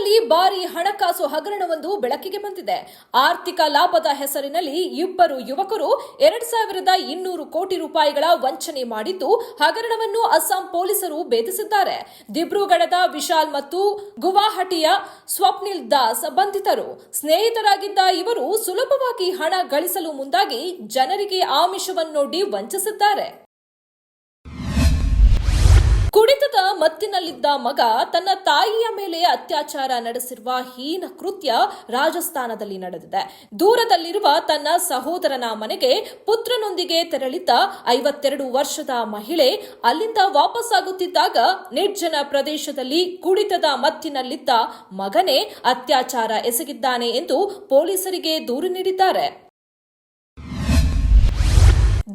ಬೆಂಗಳೂರಿನಲ್ಲಿ ಭಾರಿ ಹಣಕಾಸು ಹಗರಣವೊಂದು ಬೆಳಕಿಗೆ ಬಂದಿದೆ. ಆರ್ಥಿಕ ಲಾಭದ ಹೆಸರಿನಲ್ಲಿ ಇಬ್ಬರು ಯುವಕರು 2200 ಕೋಟಿ ರೂಪಾಯಿಗಳ ವಂಚನೆ ಮಾಡಿದ್ದು ಹಗರಣವನ್ನು ಅಸ್ಸಾಂ ಪೊಲೀಸರು ಭೇದಿಸಿದ್ದಾರೆ. ದಿಬ್ರುಗಢದ ವಿಶಾಲ್ ಮತ್ತು ಗುವಾಹಟಿಯ ಸ್ವಪ್ನಿಲ್ ದಾಸ್ ಬಂಧಿತರು. ಸ್ನೇಹಿತರಾಗಿದ್ದ ಇವರು ಸುಲಭವಾಗಿ ಹಣ ಗಳಿಸಲು ಮುಂದಾಗಿ ಜನರಿಗೆ ಆಮಿಷವನ್ನೊಡ್ಡಿ ವಂಚಿಸಿದ್ದಾರೆ. ಕುಡಿತದ ಮತ್ತಿನಲ್ಲಿದ್ದ ಮಗ ತನ್ನ ತಾಯಿಯ ಮೇಲೆ ಅತ್ಯಾಚಾರ ನಡೆಸಿರುವ ಹೀನ ಕೃತ್ಯ ರಾಜಸ್ಥಾನದಲ್ಲಿ ನಡೆದಿದೆ. ದೂರದಲ್ಲಿರುವ ತನ್ನ ಸಹೋದರನ ಮನೆಗೆ ಪುತ್ರನೊಂದಿಗೆ ತೆರಳಿದ್ದ 52 ವರ್ಷದ ಮಹಿಳೆ ಅಲ್ಲಿಂದ ವಾಪಸ್ಸಾಗುತ್ತಿದ್ದಾಗ ನಿರ್ಜನ ಪ್ರದೇಶದಲ್ಲಿ ಕುಡಿತದ ಮತ್ತಿನಲ್ಲಿದ್ದ ಮಗನೇ ಅತ್ಯಾಚಾರ ಎಸಗಿದ್ದಾನೆ ಎಂದು ಪೊಲೀಸರಿಗೆ ದೂರು ನೀಡಿದ್ದಾರೆ.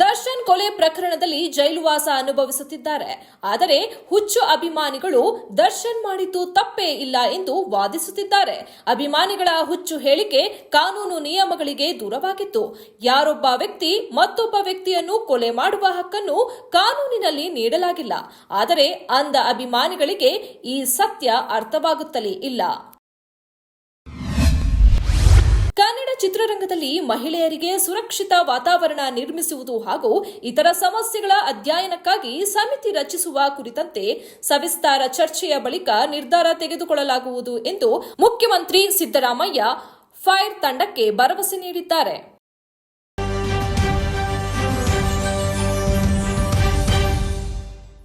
ದರ್ಶನ್ ಕೊಲೆ ಪ್ರಕರಣದಲ್ಲಿ ಜೈಲುವಾಸ ಅನುಭವಿಸುತ್ತಿದ್ದಾರೆ. ಆದರೆ ಹುಚ್ಚು ಅಭಿಮಾನಿಗಳು ದರ್ಶನ್ ಮಾಡಿದ್ದು ತಪ್ಪೇ ಇಲ್ಲ ಎಂದು ವಾದಿಸುತ್ತಿದ್ದಾರೆ. ಅಭಿಮಾನಿಗಳ ಹುಚ್ಚು ಹೇಳಿಕೆ ಕಾನೂನು ನಿಯಮಗಳಿಗೆ ದೂರವಾಗಿತ್ತು. ಯಾರೊಬ್ಬ ವ್ಯಕ್ತಿ ಮತ್ತೊಬ್ಬ ವ್ಯಕ್ತಿಯನ್ನು ಕೊಲೆ ಮಾಡುವ ಹಕ್ಕನ್ನು ಕಾನೂನಿನಲ್ಲಿ ನೀಡಲಾಗಿಲ್ಲ. ಆದರೆ ಅಂಧ ಅಭಿಮಾನಿಗಳಿಗೆ ಈ ಸತ್ಯ ಅರ್ಥವಾಗುತ್ತಲೇ ಇಲ್ಲ. ಕನ್ನಡ ಚಿತ್ರರಂಗದಲ್ಲಿ ಮಹಿಳೆಯರಿಗೆ ಸುರಕ್ಷಿತ ವಾತಾವರಣ ನಿರ್ಮಿಸುವುದು ಹಾಗೂ ಇತರ ಸಮಸ್ಯೆಗಳ ಅಧ್ಯಯನಕ್ಕಾಗಿ ಸಮಿತಿ ರಚಿಸುವ ಕುರಿತಂತೆ ಸವಿಸ್ತಾರ ಚರ್ಚೆಯ ಬಳಿಕ ನಿರ್ಧಾರ ತೆಗೆದುಕೊಳ್ಳಲಾಗುವುದು ಎಂದು ಮುಖ್ಯಮಂತ್ರಿ ಸಿದ್ದರಾಮಯ್ಯ ಫೈರ್ ತಂಡಕ್ಕೆ ಭರವಸೆ ನೀಡಿದ್ದಾರೆ.